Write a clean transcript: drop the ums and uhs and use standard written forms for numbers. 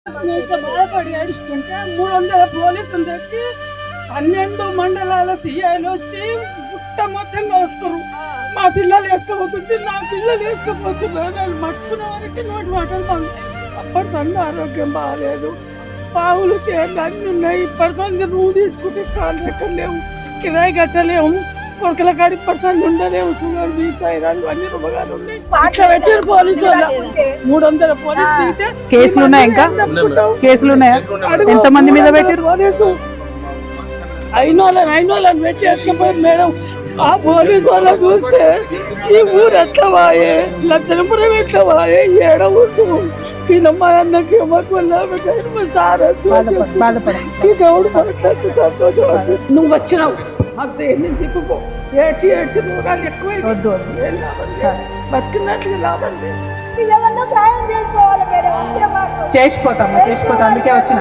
ఇట్లా బాధపడి ఏడుస్తుంటే 300 పోలీసులు తెచ్చి 12 మండలాల సీఐలు వచ్చి గుట్ట మొత్తం కోసుకురు. మా పిల్లలు వేసుకపోతుంటే నా పిల్లలు వేసుకపోతున్నారు. వాళ్ళు మట్టుకున్న వరకు నోటి మాటలు బంద్. అప్పటి సంది ఆరోగ్యం బాగాలేదు, పావులు తేళ్ళు అన్నీ ఉన్నాయి. ఇప్పటి సంది నువ్వు తీసుకుంటే కాళ్ళు కట్టలేవు, కిరాయి కట్టలేవు, కొడుకుల కాడి పర్సెంట్ ఉండలేవు. షుగర్ థైరాయిడ్ అన్ని రోగాలు ఉన్నాయి. అట్లా పెట్టారు పోలీసు వాళ్ళు. 300 పోలీసు దిగితే కేసులు ఉన్నాయి, ఇంకా కేసులు ఉన్నాయా? ఎంత మంది మీద పెట్టారు? పోలీసు అయిన వాళ్ళని పెట్టి వేసుకపోయారు మేడం. ఆ పోలీసు వాళ్ళ చూస్తే ఈ ఊరు ఎట్లా వాయే, లచ్చనపురం ఎట్లా వాయే, ఏడవుడు పిల్లమ్మ అన్నకి దేవుడు మాట్లాడితే సంతోషం. నువ్వు వచ్చినావు మాకు ఎన్ని చెప్పుకో. ఏడ్చి ఏడ్చి రోగాలు ఎక్కువ బతికినట్లుగా లాభం లేదు. చేసిపోతాం, అందుకే వచ్చిన